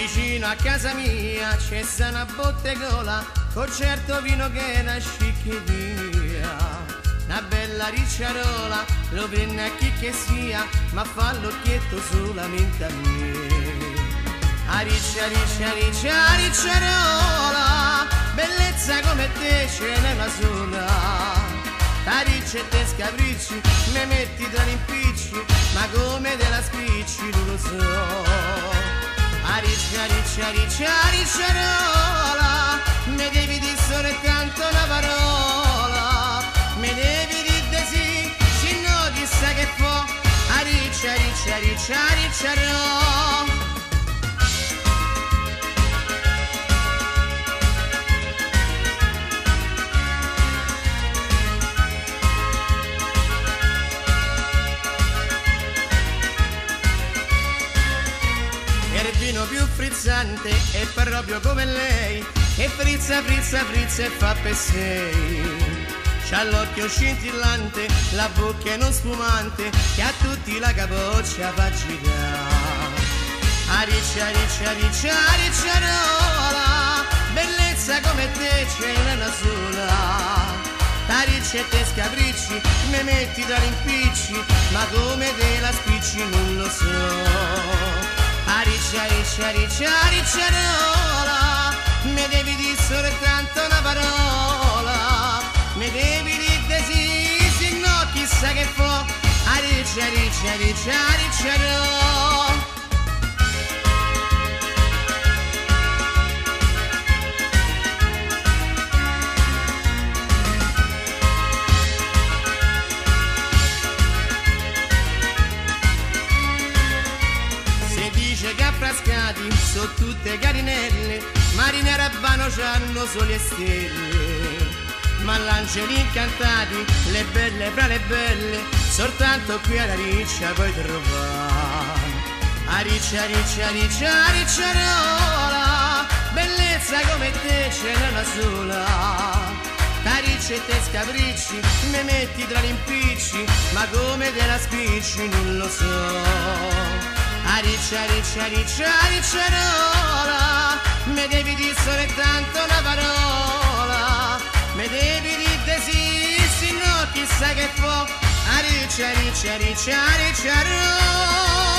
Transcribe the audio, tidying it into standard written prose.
Vicino a casa mia c'è sta una bottegola con certo vino che è una sciccheria. Una bella ricciarola, lo prende a chi che sia, ma fa l'occhietto solamente a me. A ricciarola, bellezza come te ce n'è una sola. A ricette scapricci, me metti tra gli impicci, ma come te la spicci tu lo so. A ricciarola, me devi dire solo e tanto una parola, me devi dire de sì, se no chissà che può. A ricciarola. Più frizzante è proprio come lei, che frizza e fa per sei. C'ha l'occhio scintillante, la bocca è non spumante, che a tutti la capoccia fa girare. A ricciarola, bellezza come te ce n'è una sola. Da ricette scapricci, me metti tra gli impicci, ma come te la spicci non lo so. A ricciarola, me devi dire solo tanto una parola, me devi dire de sì, se no chissà che può. A ricciarola. Che a Frascati sono tutte carinelle, marinere a Bano c'hanno soli e stelle, ma l'angeli incantati, le belle fra le belle, soltanto qui alla riccia puoi trovare. A ricciarola, bellezza come te ce n'è una sola. Da ricette scapricci, me metti tra gli impicci, ma come te la spicci non lo so. A ricciarola, me devi dire solo e tanto una parola, me devi dire de sì, se no chissà che può. A ricciarola.